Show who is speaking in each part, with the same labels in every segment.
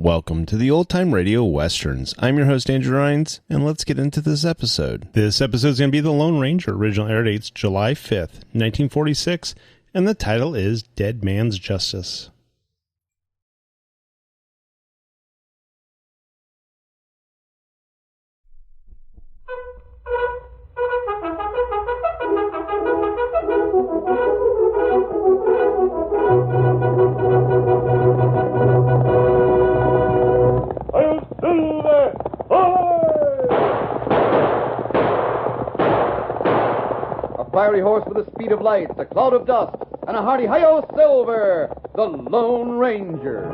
Speaker 1: Welcome to the Old Time Radio Westerns. I'm your host, Andrew Rines, and let's get into this episode. This episode is going to be The Lone Ranger. Original air date's July 5th, 1946, and the title is Dead Man's Justice.
Speaker 2: Fiery horse with the speed of light, a cloud of dust, and a hearty hi-yo Silver, the Lone Ranger.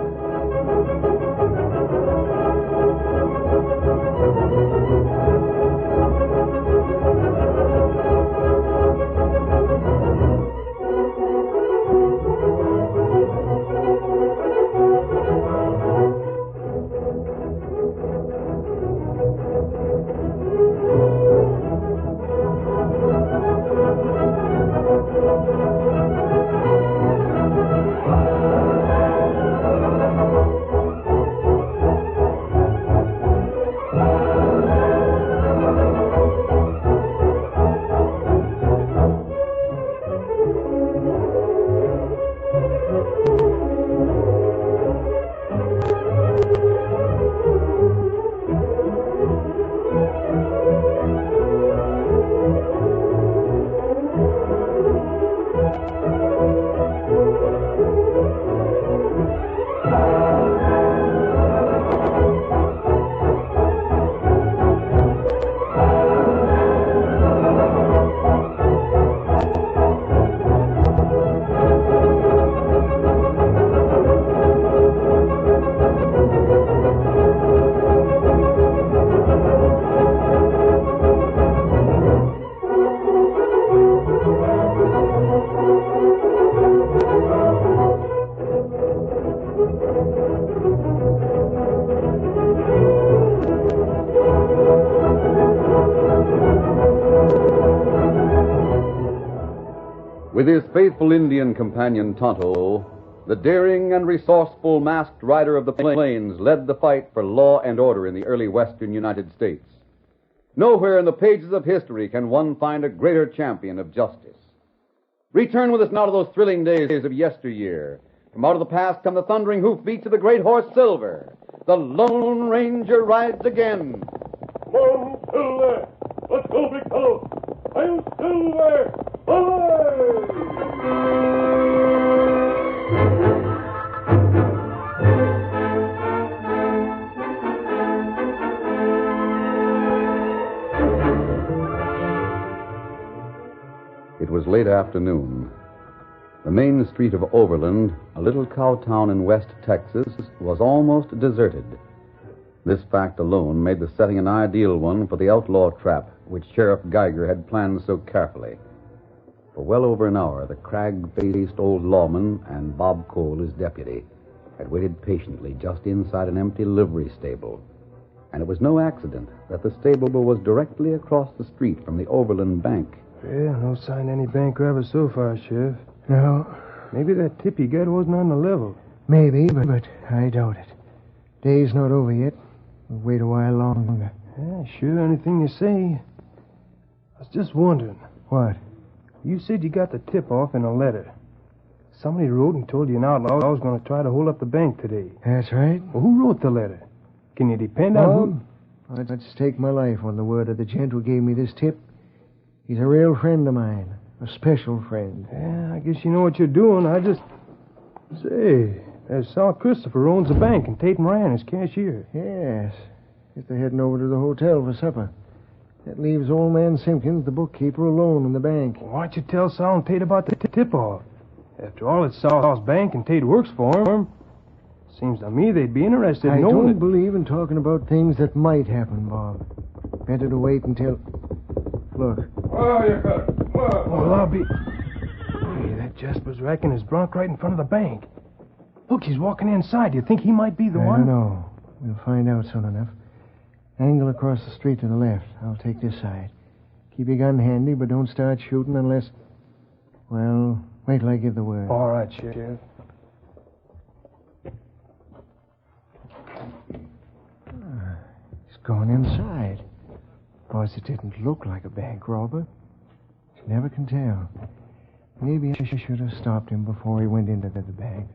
Speaker 2: With his faithful Indian companion Tonto, the daring and resourceful masked rider of the plains led the fight for law and order in the early western United States. Nowhere in the pages of history can one find a greater champion of justice. Return with us now to those thrilling days of yesteryear. From out of the past come the thundering hoofbeats of the great horse Silver. The Lone Ranger rides again.
Speaker 3: Come on, Silver! Let's go, big fellow! I'm Silver!
Speaker 2: It was late afternoon. The main street of Overland, a little cow town in West Texas, was almost deserted. This fact alone made the setting an ideal one for the outlaw trap which Sheriff Geiger had planned so carefully. For well over an hour, the crag-faced old lawman and Bob Cole, his deputy, had waited patiently just inside an empty livery stable. And it was no accident that the stable was directly across the street from the Overland Bank.
Speaker 4: Yeah, no sign of any bank robbers so far, Sheriff.
Speaker 5: No.
Speaker 4: Maybe that tip you got wasn't on the level.
Speaker 5: Maybe, but I doubt it. Day's not over yet. We'll wait a while longer.
Speaker 4: Yeah, sure, anything you say. I was just wondering.
Speaker 5: What?
Speaker 4: You said you got the tip off in a letter. Somebody wrote and told you an outlaw was going to try to hold up the bank today.
Speaker 5: That's right.
Speaker 4: Well, who wrote the letter? Can you depend on who?
Speaker 5: I'd stake my life on the word of the gent who gave me this tip. He's a real friend of mine. A special friend.
Speaker 4: Yeah, I guess you know what you're doing. I just... Say, there's Sal Christopher owns the bank and Tate Moran is cashier.
Speaker 5: Yes. Guess they're heading over to the hotel for supper. That leaves old man Simpkins, the bookkeeper, alone in the bank.
Speaker 4: Why'd you tell Sal and Tate about the tip-off? After all, it's Sal's bank and Tate works for him. Seems to me they'd be interested in knowing
Speaker 5: I don't believe in talking about things that might happen, Bob. Better to wait until... Look.
Speaker 3: Oh, you got it.
Speaker 4: Well, I'll be... Hey, that Jasper's racking his bronc right in front of the bank. Look, he's walking inside. Do you think he might be the one?
Speaker 5: I don't know. We'll find out soon enough. Angle across the street to the left. I'll take this side. Keep your gun handy, but don't start shooting unless... Well, wait till I give the word.
Speaker 4: All right, Sheriff.
Speaker 5: gone inside. Of course, it didn't look like a bank robber. You never can tell. Maybe I should have stopped him before he went into the bank.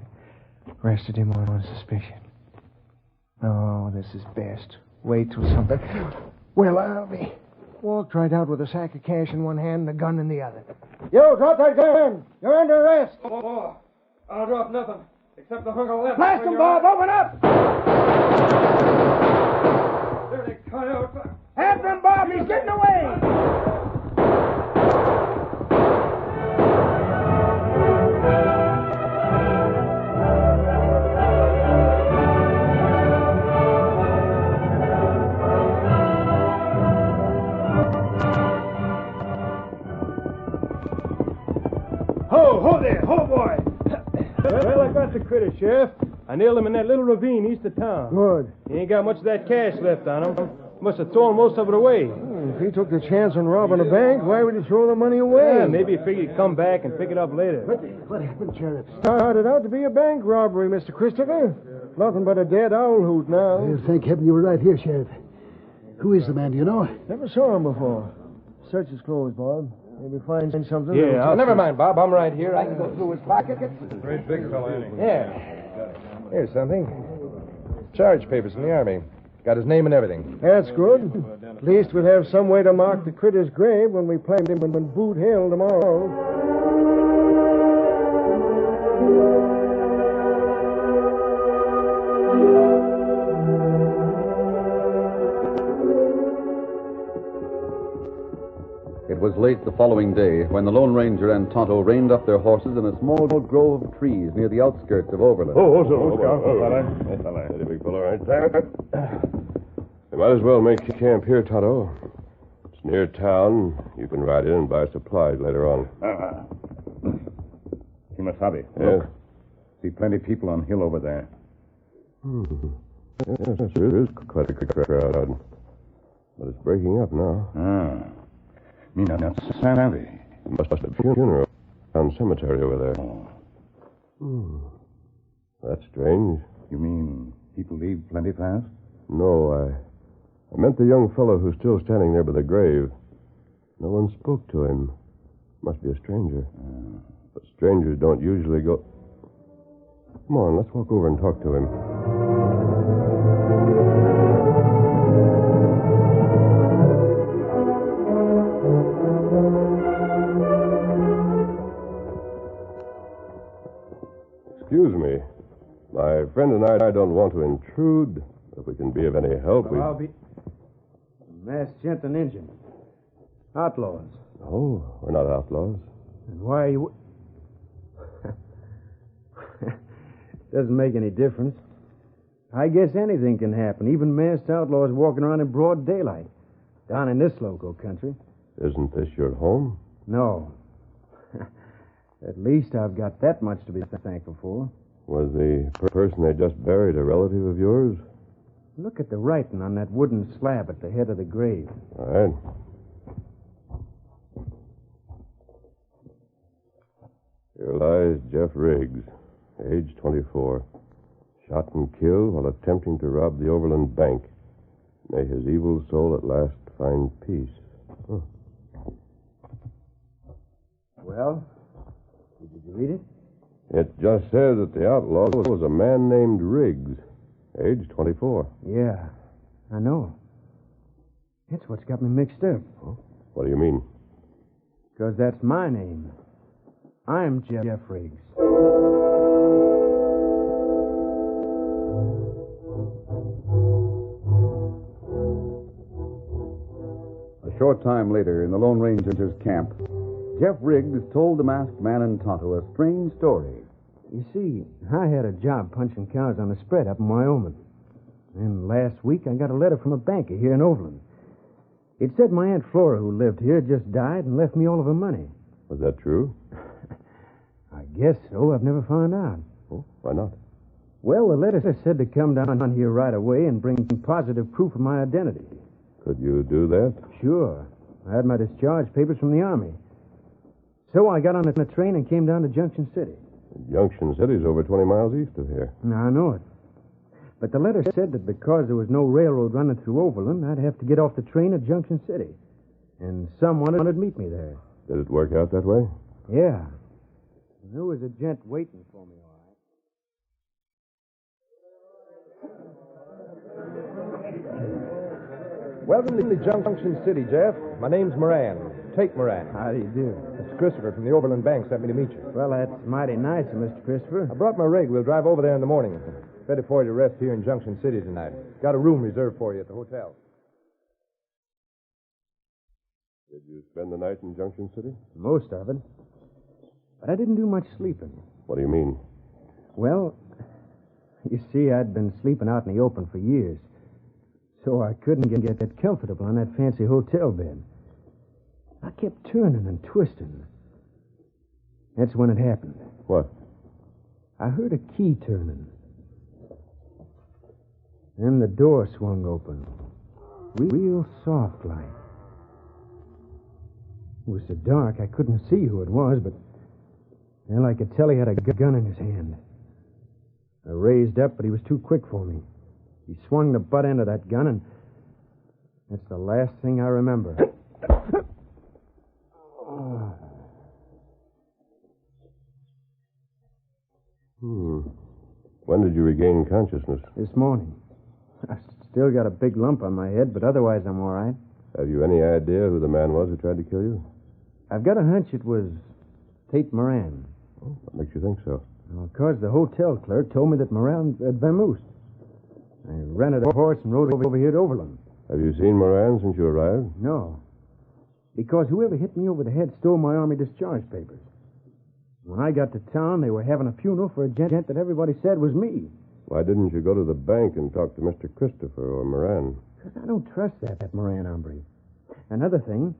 Speaker 5: Arrested him on suspicion. No, this is best. Wait till something... Well, I'll be... Walked right out with a sack of cash in one hand and a gun in the other. You, drop that gun! You're under arrest!
Speaker 4: Oh, I'll drop nothing, except the hunk of left.
Speaker 5: Blast him, Bob! Open up!
Speaker 4: Dirty coyote.
Speaker 5: After him, Bob! He's getting away!
Speaker 4: Ho there, ho, boy. Well, I got the critter, Sheriff. I nailed him in that little ravine east of town.
Speaker 5: Good.
Speaker 4: He ain't got much of that cash left on him. Must have thrown most of it away.
Speaker 5: If he took the chance on robbing a bank, why would he throw the money away?
Speaker 4: Yeah, maybe he figured he'd come back and pick it up later.
Speaker 5: What happened, Sheriff? Started out to be a bank robbery, Mr. Christopher. Nothing but a dead owl hoot now.
Speaker 6: Well, thank heaven you were right here, Sheriff. Who is the man, do you know?
Speaker 5: Never saw him before. Search his clothes, Bob. Maybe find something.
Speaker 4: Yeah,
Speaker 7: Never mind, Bob. I'm right here. I can go through his pocket.
Speaker 4: Great big fella, ain't he?
Speaker 7: Yeah. Here's something. Charge papers from the Army. Got his name and everything.
Speaker 5: That's good. At least we'll have some way to mark the critter's grave when we plant him in Boot Hill tomorrow.
Speaker 2: It was late the following day when the Lone Ranger and Tonto reined up their horses in a small grove of trees near the outskirts of Overland.
Speaker 3: Steady, big fellow, right there. You might as well make camp here, Tonto. It's near town. You can ride in and buy supplies later on.
Speaker 8: Kimasabi,
Speaker 3: Yeah?
Speaker 8: look. See plenty of people on hill over there.
Speaker 3: Yes, there is quite a crowd. But it's breaking up now.
Speaker 8: Mina, that's Sandy.
Speaker 3: Must have a funeral town cemetery over there. That's strange.
Speaker 8: You mean people leave plenty fast?
Speaker 3: No, I meant the young fellow who's still standing there by the grave. No one spoke to him. Must be a stranger. But strangers don't usually go... Come on, let's walk over and talk to him. Excuse me. My friend and I don't want to intrude. If we can be of any help, we...
Speaker 4: I'll be... Masked gent and Injun. Outlaws.
Speaker 3: Oh, we're not outlaws.
Speaker 4: And why are you... Doesn't make any difference. I guess anything can happen, even masked outlaws walking around in broad daylight. Down in this local country.
Speaker 3: Isn't this your home?
Speaker 4: No. At least I've got that much to be thankful for.
Speaker 3: Was the person they just buried a relative of yours?
Speaker 4: Look at the writing on that wooden slab at the head of the grave.
Speaker 3: All right. Here lies Jeff Riggs, age 24. Shot and killed while attempting to rob the Overland Bank. May his evil soul at last find peace. Huh.
Speaker 4: Well, did you read it?
Speaker 3: It just says that the outlaw was a man named Riggs, age 24.
Speaker 4: Yeah, I know. That's what's got me mixed up.
Speaker 3: What do you mean?
Speaker 4: Because that's my name. I'm Jeff Riggs.
Speaker 2: A short time later, in the Lone Ranger's camp, Jeff Riggs told the masked man and Tonto a strange story.
Speaker 4: You see, I had a job punching cows on the spread up in Wyoming. And last week I got a letter from a banker here in Overland. It said my Aunt Flora, who lived here, just died and left me all of her money.
Speaker 3: Was that true?
Speaker 4: I guess so. I've never found out.
Speaker 3: Oh, why not?
Speaker 4: Well, the letter said to come down here right away and bring positive proof of my identity.
Speaker 3: Could you do that?
Speaker 4: Sure. I had my discharge papers from the Army. So I got on a train and came down to Junction City.
Speaker 3: Junction City's over 20 miles east of here.
Speaker 4: Now, I know it. But the letter said that because there was no railroad running through Overland, I'd have to get off the train at Junction City. And someone would meet me there.
Speaker 3: Did it work out that way?
Speaker 4: Yeah. There was a gent waiting for me, all right.
Speaker 7: Welcome to Junction City, Jeff. My name's Moran. Tate Moran.
Speaker 4: How do you do?
Speaker 7: It's Christopher from the Overland Bank sent me to meet you.
Speaker 4: Well, that's mighty nice of Mr. Christopher.
Speaker 7: I brought my rig. We'll drive over there in the morning. Better for you to rest here in Junction City tonight. Got a room reserved for you at the hotel.
Speaker 3: Did you spend the night in Junction City?
Speaker 4: Most of it. But I didn't do much sleeping.
Speaker 3: What do you mean?
Speaker 4: Well, you see, I'd been sleeping out in the open for years. So I couldn't get that comfortable on that fancy hotel bed. I kept turning and twisting. That's when it happened.
Speaker 3: What?
Speaker 4: I heard a key turning. Then the door swung open. Real soft like. It was so dark I couldn't see who it was, but well, I could tell he had a gun in his hand. I raised up, but he was too quick for me. He swung the butt end of that gun, and that's the last thing I remember.
Speaker 3: When did you regain consciousness?
Speaker 4: This morning. I still got a big lump on my head, but otherwise I'm all right.
Speaker 3: Have you any idea who the man was who tried to kill you?
Speaker 4: I've got a hunch it was Tate Moran.
Speaker 3: Oh, what makes you think so?
Speaker 4: Well, because the hotel clerk told me that Moran had vamoosed. I rented a horse and rode over here to Overland.
Speaker 3: Have you seen Moran since you arrived?
Speaker 4: No. Because whoever hit me over the head stole my Army discharge papers. When I got to town, they were having a funeral for a gent that everybody said was me.
Speaker 3: Why didn't you go to the bank and talk to Mr. Christopher or Moran?
Speaker 4: Because I don't trust that Moran hombre. Another thing,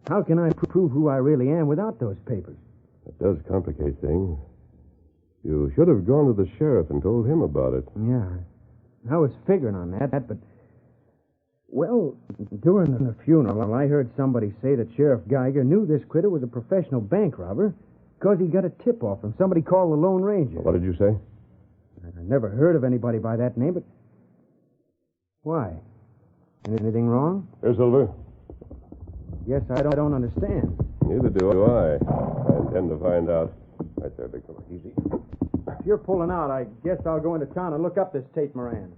Speaker 4: how can I prove who I really am without those papers?
Speaker 3: It does complicate things. You should have gone to the sheriff and told him about it.
Speaker 4: Yeah, I was figuring on that, but... Well, during the funeral, I heard somebody say that Sheriff Geiger knew this critter was a professional bank robber because he got a tip-off from somebody called the Lone Ranger.
Speaker 3: What did you say?
Speaker 4: I never heard of anybody by that name, but... Why? Anything wrong?
Speaker 3: Here, Silver.
Speaker 4: Guess I don't understand.
Speaker 3: Neither do I. I intend to find out. Right there, big fella. Easy.
Speaker 4: If you're pulling out, I guess I'll go into town and look up this Tate Moran.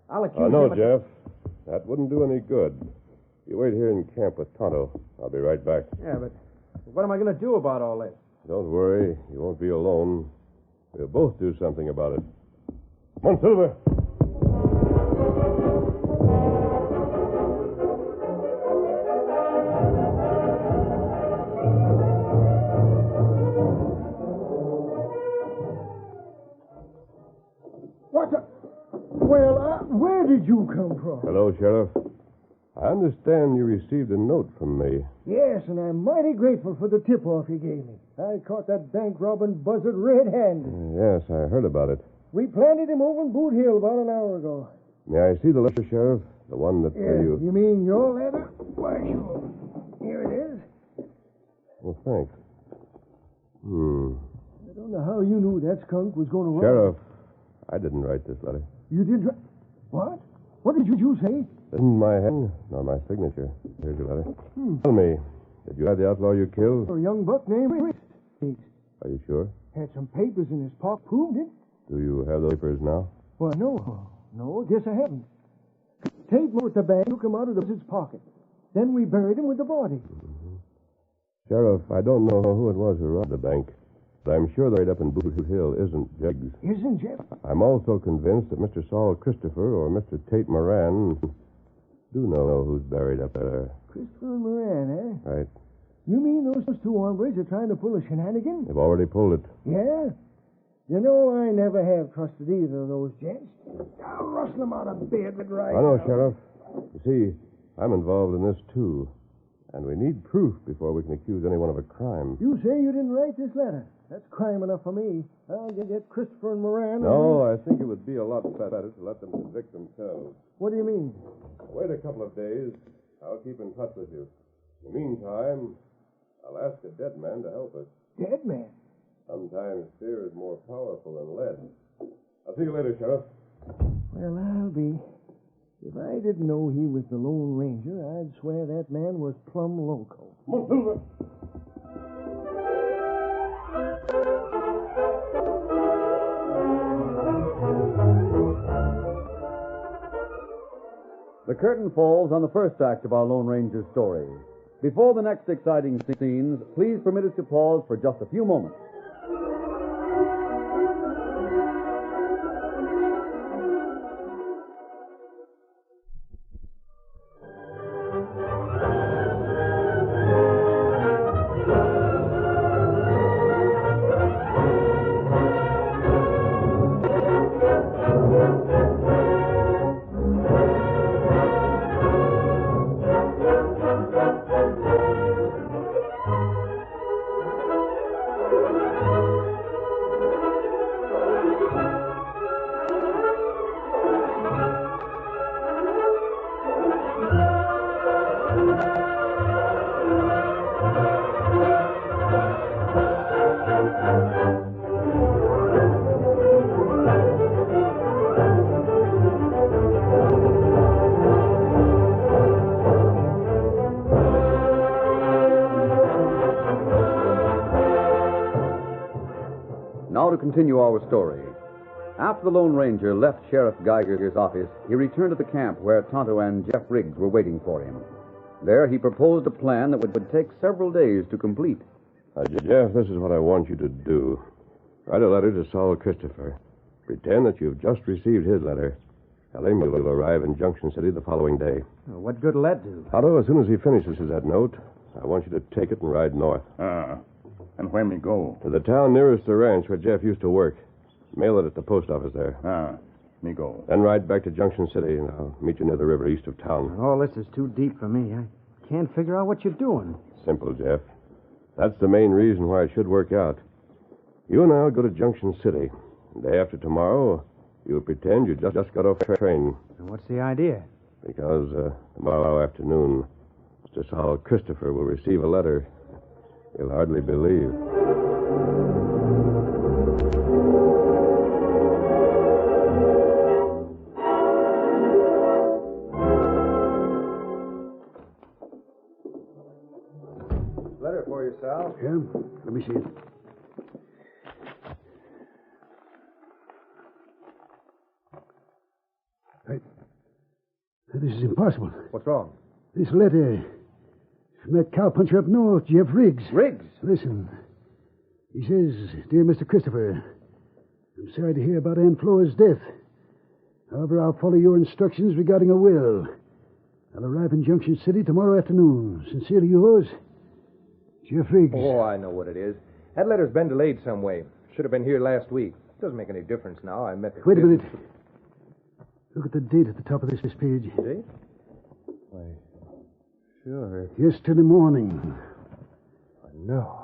Speaker 4: I'll accuse
Speaker 3: No,
Speaker 4: him of...
Speaker 3: Jeff. That wouldn't do any good. You wait here in camp with Tonto. I'll be right back.
Speaker 4: Yeah, but what am I going to do about all this?
Speaker 3: Don't worry. You won't be alone. We'll both do something about it. Come on, Silver.
Speaker 6: What the... Well, where did you come from?
Speaker 3: Hello, Sheriff. I understand you received a note from me.
Speaker 6: Yes, and I'm mighty grateful for the tip-off you gave me. I caught that bank robbing buzzard red-handed.
Speaker 3: Yes, I heard about it.
Speaker 6: We planted him over in Boot Hill about an hour ago.
Speaker 3: May I see the letter, Sheriff? The one that you...
Speaker 6: You mean your letter? Why, sure. Here it is.
Speaker 3: Well, thanks.
Speaker 6: I don't know how you knew that skunk was going to rob.
Speaker 3: Sheriff, I didn't write this letter.
Speaker 6: You did... What? What did you say?
Speaker 3: This isn't my hand, nor my signature. Here's your letter. Tell me, did you have the outlaw you killed?
Speaker 6: A young buck named Rick.
Speaker 3: Are you sure?
Speaker 6: Had some papers in his pocket. Proved it.
Speaker 3: Do you have those papers now?
Speaker 6: Well, no. No, guess I haven't. Tate went with the bag, took him out of his pocket. Then we buried him with the body.
Speaker 3: Sheriff, I don't know who it was who robbed the bank, but I'm sure the raid up in Boot Hill isn't Jeggs.
Speaker 6: Isn't Jeff?
Speaker 3: I'm also convinced that Mr. Saul Christopher or Mr. Tate Moran do know who's buried up there.
Speaker 6: Christopher and Moran, eh?
Speaker 3: Right.
Speaker 6: You mean those two hombres are trying to pull a shenanigan?
Speaker 3: They've already pulled it.
Speaker 6: Yeah? You know, I never have trusted either of those gents. I'll rustle them out of bed right
Speaker 3: I know,
Speaker 6: now.
Speaker 3: Sheriff. You see, I'm involved in this, too. And we need proof before we can accuse anyone of a crime.
Speaker 6: You say you didn't write this letter. That's crime enough for me. I'll get Christopher and Moran.
Speaker 3: No, I think it would be a lot better to let them convict themselves.
Speaker 6: What do you mean?
Speaker 3: Wait a couple of days. I'll keep in touch with you. In the meantime, I'll ask a dead man to help us.
Speaker 6: Dead man?
Speaker 3: Sometimes fear is more powerful than lead. I'll see you later, Sheriff.
Speaker 6: Well, I'll be. If I didn't know he was the Lone Ranger, I'd swear that man was plumb loco.
Speaker 2: The curtain falls on the first act of our Lone Ranger story. Before the next exciting scenes, please permit us to pause for just a few moments. Now to continue our story. After the Lone Ranger left Sheriff Geiger's office, he returned to the camp where Tonto and Jeff Riggs were waiting for him. There he proposed a plan that would take several days to complete.
Speaker 3: Jeff, this is what I want you to do. Write a letter to Saul Christopher. Pretend that you've just received his letter. Tell him you'll arrive in Junction City the following day.
Speaker 4: What good will that do?
Speaker 3: Tonto, as soon as he finishes that note, I want you to take it and ride north.
Speaker 8: And where me go?
Speaker 3: To the town nearest the ranch where Jeff used to work. Mail it at the post office there.
Speaker 8: Me go.
Speaker 3: Then ride back to Junction City, and I'll meet you near the river east of town.
Speaker 4: All this is too deep for me. I can't figure out what you're doing.
Speaker 3: Simple, Jeff. That's the main reason why it should work out. You and I'll go to Junction City. The day after tomorrow, you'll pretend you just got off the train.
Speaker 4: And what's the idea?
Speaker 3: Because tomorrow afternoon, Mr. Saul Christopher will receive a letter he'll hardly believe.
Speaker 7: Letter for you, Sal.
Speaker 6: Yeah? Let me see it. This is impossible.
Speaker 7: What's wrong?
Speaker 6: This letter from that cowpuncher up north, Jeff Riggs.
Speaker 7: Riggs?
Speaker 6: Listen. He says, Dear Mr. Christopher, I'm sorry to hear about Aunt Flora's death. However, I'll follow your instructions regarding a will. I'll arrive in Junction City tomorrow afternoon. Sincerely yours, Jeff Riggs.
Speaker 7: Oh, I know what it is. That letter's been delayed some way. Should have been here last week. Doesn't make any difference now. I met the...
Speaker 6: Wait a minute. Look at the date at the top of this page.
Speaker 7: Date? Why, sure.
Speaker 6: Yesterday morning.
Speaker 7: No.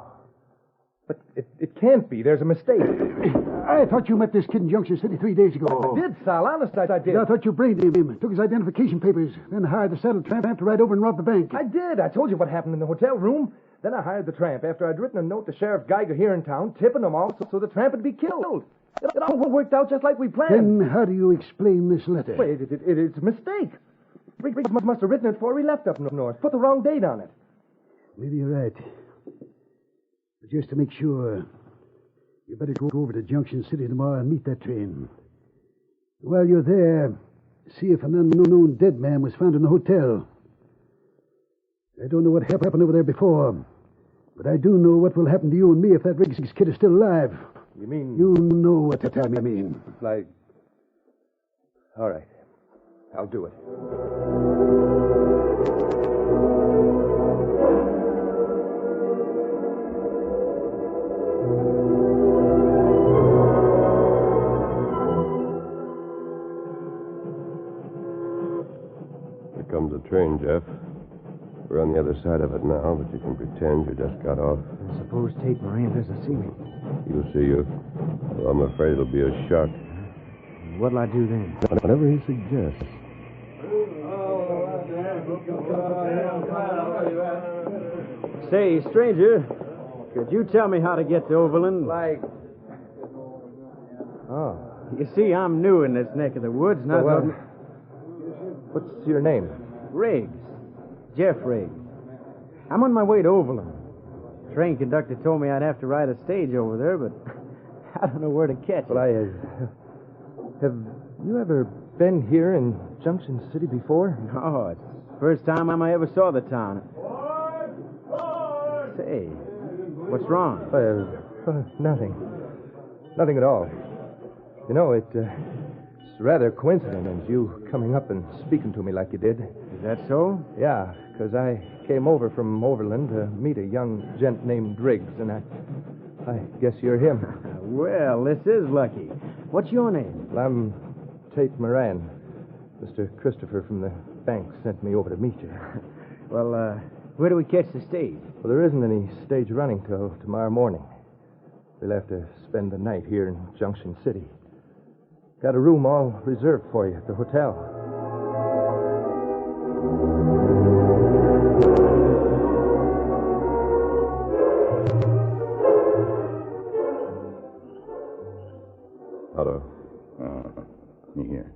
Speaker 7: But it can't be. There's a mistake.
Speaker 6: I thought you met this kid in Junction City 3 days ago.
Speaker 7: I did, Sal. Honest, I did.
Speaker 6: I thought you brained him, took his identification papers, then hired the saddle tramp to ride over and rob the bank.
Speaker 7: I did. I told you what happened in the hotel room. Then I hired the tramp after I'd written a note to Sheriff Geiger here in town, tipping him off so the tramp would be killed. It all worked out just like we planned.
Speaker 6: Then how do you explain this letter?
Speaker 7: Wait, it's a mistake. Riggs must have written it before he left up north. Put the wrong date on it.
Speaker 6: Maybe you're right. But just to make sure, you better go over to Junction City tomorrow and meet that train. While you're there, see if an unknown dead man was found in the hotel. I don't know what happened over there before, but I do know what will happen to you and me if that Riggs kid is still alive.
Speaker 7: You mean...
Speaker 6: You know what I mean.
Speaker 7: Like... All right. I'll do it.
Speaker 3: Here comes the train, Jeff. We're on the other side of it now, but you can pretend you just got off.
Speaker 4: I suppose Tate Moran doesn't see me.
Speaker 3: He'll see you. Well, I'm afraid it'll be a shock.
Speaker 4: What'll I do then?
Speaker 3: Whatever he suggests.
Speaker 4: Say, stranger, could you tell me how to get to Overland?
Speaker 7: Like... Oh,
Speaker 4: You see, I'm new in this neck of the woods, and I
Speaker 7: Well,
Speaker 4: thought...
Speaker 7: what's your name?
Speaker 4: Riggs. Jeff Riggs. I'm on my way to Overland. Train conductor told me I'd have to ride a stage over there, but I don't know where to catch
Speaker 7: Well,
Speaker 4: it.
Speaker 7: have you ever been here in Junction City before?
Speaker 4: No, it's the first time I ever saw the town. Say, what's wrong?
Speaker 7: Nothing. Nothing at all. You know, it's rather coincident you coming up and speaking to me like you did.
Speaker 4: Is that so?
Speaker 7: Yeah, because I came over from Overland to meet a young gent named Riggs, and I guess you're him.
Speaker 4: Well, this is lucky. What's your name?
Speaker 7: Well, I'm Tate Moran. Mr. Christopher from the bank sent me over to meet you.
Speaker 4: Well, where do we catch the stage?
Speaker 7: Well, there isn't any stage running till tomorrow morning. We'll have to spend the night here in Junction City. Got a room all reserved for you at the hotel.
Speaker 3: Otto.
Speaker 8: Me here.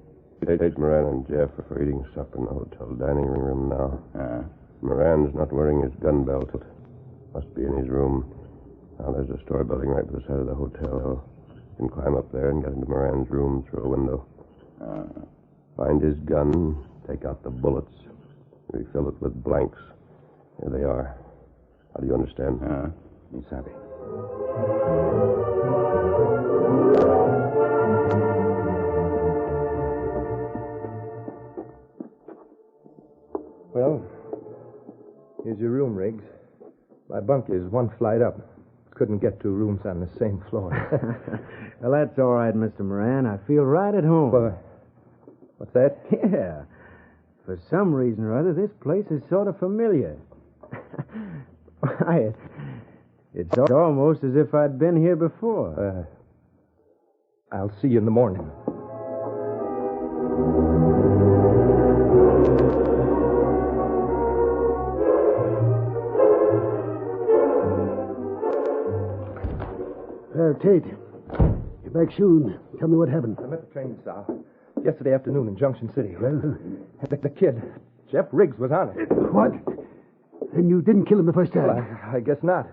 Speaker 3: Tate Moran and Jeff are eating supper in the hotel dining room now. Moran's not wearing his gun belt. Must be in his room. Now, there's a store building right by the side of the hotel. You can climb up there and get into Moran's room through a window. Find his gun, take out the bullets, refill it with blanks. Here they are. How do you understand?
Speaker 8: Me savvy.
Speaker 7: Well, here's your room, Riggs. My bunk is one flight up. Couldn't get 2 rooms on the same floor.
Speaker 4: Well, that's all right, Mr. Moran. I feel right at home.
Speaker 7: What's that?
Speaker 4: Yeah. For some reason or other, this place is sort of familiar. Why, it's almost as if I'd been here before.
Speaker 7: I'll see you in the morning.
Speaker 6: Tate, you're back soon. Tell me what happened.
Speaker 7: I met the train, Sal. Yesterday afternoon in Junction City.
Speaker 6: Well,
Speaker 7: The kid, Jeff Riggs, was on it.
Speaker 6: what? Then you didn't kill him the first time.
Speaker 7: Well, I guess not.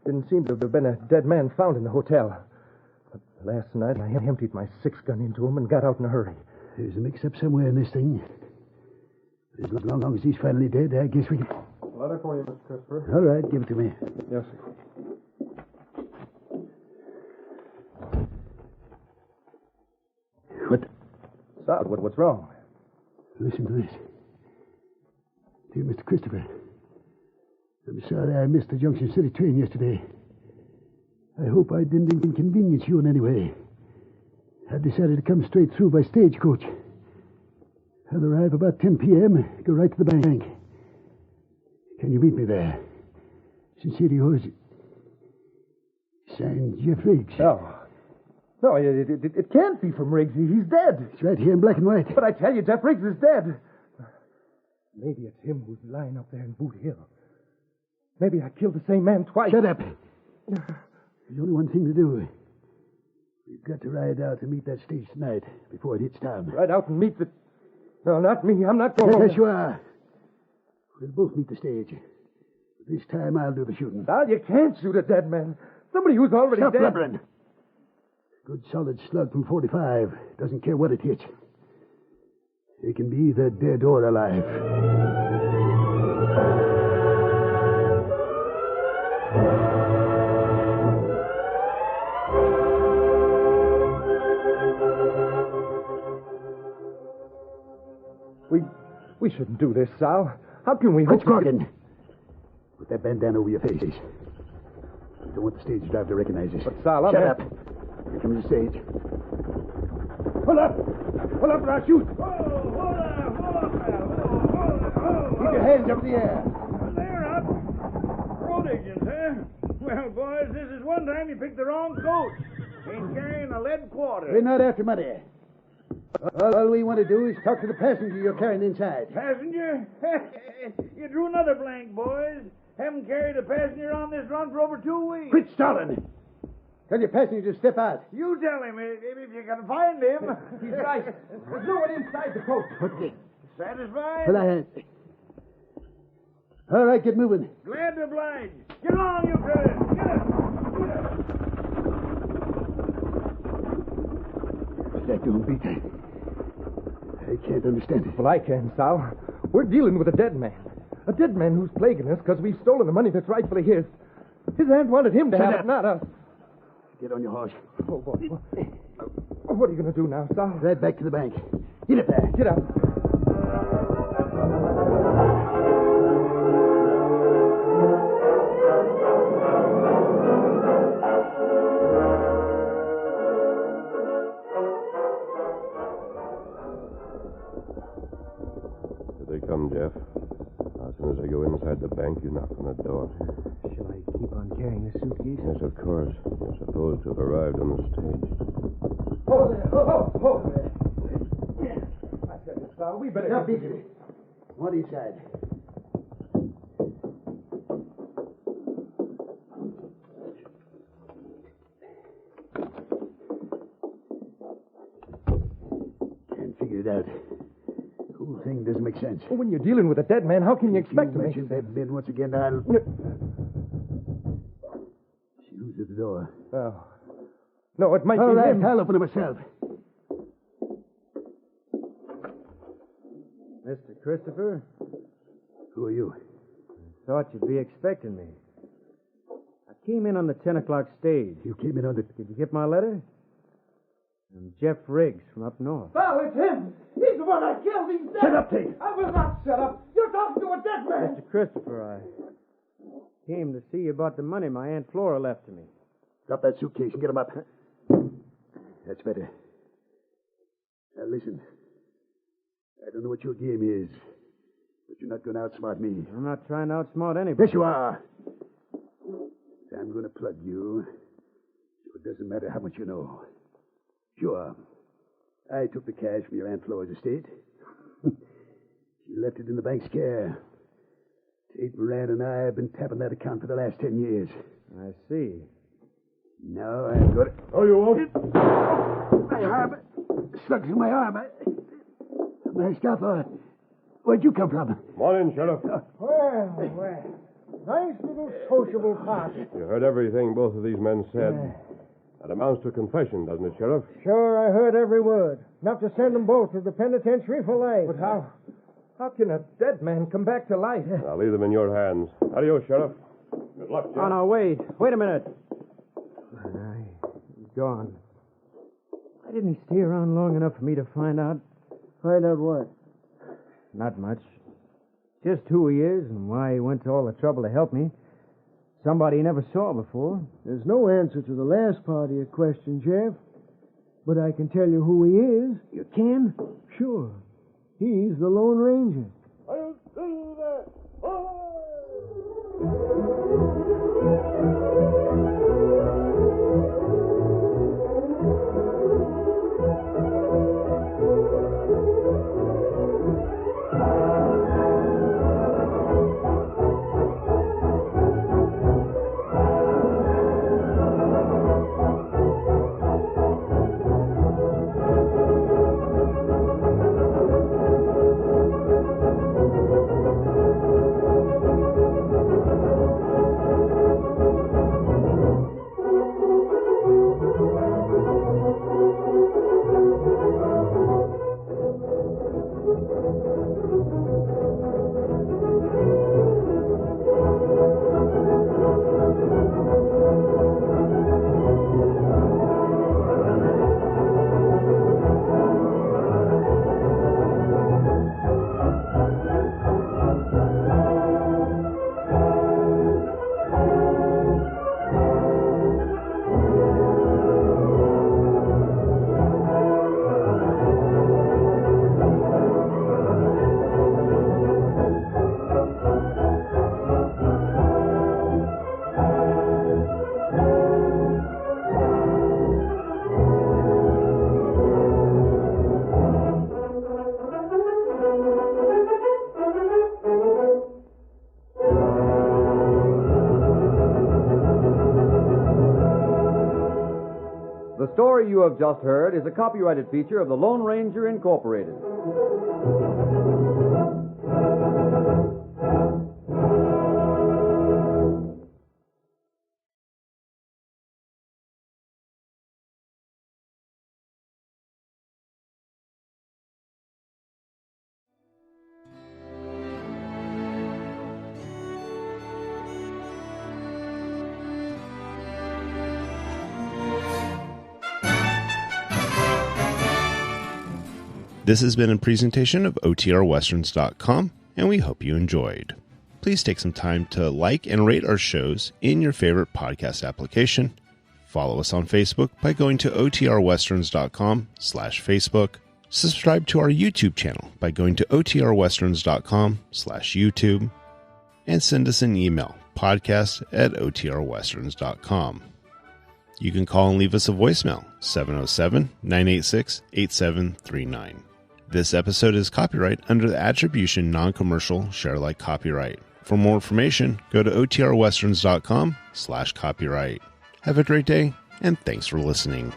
Speaker 7: Didn't seem to have been a dead man found in the hotel. But last night, I emptied my 6-gun into him and got out in a hurry.
Speaker 6: There's a mix-up somewhere in this thing. As long as he's finally dead, I guess we can...
Speaker 7: Letter for you, Mr. Christopher.
Speaker 6: All right, give it to me.
Speaker 7: Yes, sir.
Speaker 6: What?
Speaker 7: Sal, what's wrong?
Speaker 6: Listen to this. Dear Mr. Christopher, I'm sorry I missed the Junction City train yesterday. I hope I didn't inconvenience you in any way. I decided to come straight through by stagecoach. I'll arrive about 10 p.m., go right to the bank. Can you meet me there? Sincerely yours, signed, Jeff Riggs.
Speaker 7: No, it can't be from Riggs. He's dead.
Speaker 6: It's right here in black and white.
Speaker 7: But I tell you, Jeff Riggs is dead. Maybe it's him who's lying up there in Boot Hill. Maybe I killed the same man twice.
Speaker 6: Shut up. There's only one thing to do. We've got to ride out and meet that stage tonight before it hits town.
Speaker 7: Ride out and meet the... No, not me. I'm not going.
Speaker 6: Yes, you are. We'll both meet the stage. But this time I'll do the shooting.
Speaker 7: Sal, you can't shoot a dead man. Somebody who's already
Speaker 6: Stop
Speaker 7: dead.
Speaker 6: blubbering. Good solid slug from 45. Doesn't care what it hits. It can be either dead or alive.
Speaker 7: We shouldn't do this, Sal. How can we
Speaker 6: Quit
Speaker 7: hope...
Speaker 6: talking. Put that bandana over your faces. You don't want the stage driver to recognize us.
Speaker 7: But, Sal, I'm...
Speaker 6: Shut up. Here comes the stage. Pull up! Pull up or I'll shoot! Keep your hands up in the air.
Speaker 9: They're up. Road agents, eh? Well, boys, this is one time you picked the wrong coach. Ain't carrying a lead quarter.
Speaker 6: We're not after money. All we want to do is talk to the passenger you're carrying inside.
Speaker 9: Passenger? You drew another blank, boys. Haven't carried a passenger on this run for over 2 weeks.
Speaker 6: Quit stalling. Tell your passenger to step out.
Speaker 9: You tell him if you can find him.
Speaker 7: He's right. There's no one inside the coach.
Speaker 6: Okay.
Speaker 9: Satisfied?
Speaker 6: Well, all right, get moving.
Speaker 9: Glad to oblige. Get along, you fellas. Get up.
Speaker 6: What's that doing, Pete? I can't understand it.
Speaker 7: Well, I can, Sal. We're dealing with a dead man. A dead man who's plaguing us because we've stolen the money that's rightfully his. His aunt wanted him to have it, not us.
Speaker 6: Get on your horse.
Speaker 7: Oh, boy. What are you going to do now, Sal?
Speaker 6: Right back to the bank. Get up there.
Speaker 7: Get up.
Speaker 3: Here they come, Jeff. As soon as I go inside the bank, you knock on the door.
Speaker 4: Shall I keep on carrying the suitcase?
Speaker 3: Yes, of course. You're supposed to have arrived on the stage.
Speaker 7: Oh, there. Oh, there. I said it, Sal. We better...
Speaker 6: Now, Pete. What inside? Can't figure it out. Whole thing doesn't make sense.
Speaker 7: Well, when you're dealing with a dead man, how can you expect to make...
Speaker 6: mention that bin once again, I'll... Shoes at the door.
Speaker 7: Oh. No, it might
Speaker 6: All
Speaker 7: be
Speaker 6: right,
Speaker 7: him.
Speaker 6: I'll open it myself.
Speaker 4: Mr. Christopher,
Speaker 6: Who are you?
Speaker 4: thought you'd be expecting me. I came in on the 10 o'clock stage.
Speaker 6: You came in on the...
Speaker 4: Did you get my letter? I'm Jeff Riggs from up north.
Speaker 7: Sal, it's him. He's the one I killed. He's dead.
Speaker 6: Shut up, Tate.
Speaker 7: I will not shut up. You're talking to a dead man.
Speaker 4: Mr. Christopher, I came to see you about the money my Aunt Flora left to me.
Speaker 6: Drop that suitcase and get him up. That's better. Now, listen. I don't know what your game is, but you're not going to outsmart me.
Speaker 4: I'm not trying to outsmart anybody.
Speaker 6: Yes, you are. I'm going to plug you, so it doesn't matter how much you know. Sure. I took the cash from your Aunt Flora's estate. She left it in the bank's care. Tate Moran and I have been tapping that account for the last 10 years.
Speaker 4: I see.
Speaker 6: Now I'm going to...
Speaker 3: Oh, you won't?
Speaker 6: My arm. Stuck to my arm. My scalpel. Where'd you come from?
Speaker 3: Come on in, Sheriff.
Speaker 5: Well. Nice little sociable party.
Speaker 3: You heard everything both of these men said. That amounts to a confession, doesn't it, Sheriff?
Speaker 5: Sure, I heard every word. Enough to send them both to the penitentiary for life.
Speaker 7: But how can a dead man come back to life?
Speaker 3: I'll leave them in your hands. Adios, Sheriff. Good luck, Jeff.
Speaker 4: Oh, no, wait a minute. He's gone. Why didn't he stay around long enough for me to find out?
Speaker 5: Find out what?
Speaker 4: Not much. Just who he is and why he went to all the trouble to help me. Somebody he never saw before.
Speaker 5: There's no answer to the last part of your question, Jeff. But I can tell you who he is.
Speaker 4: You can?
Speaker 5: Sure. He's the Lone Ranger.
Speaker 3: I'll do that.
Speaker 10: story you have just heard is a copyrighted feature of the Lone Ranger Incorporated.
Speaker 1: This has been a presentation of OTRWesterns.com, and we hope you enjoyed. Please take some time to like and rate our shows in your favorite podcast application. Follow us on Facebook by going to OTRWesterns.com/Facebook. Subscribe to our YouTube channel by going to OTRWesterns.com/YouTube. And send us an email, podcast@OTRWesterns.com. You can call and leave us a voicemail, 707-986-8739. This episode is copyright under the Attribution Non-Commercial Share-alike copyright. For more information, go to OTRWesterns.com/copyright. Have a great day, and thanks for listening.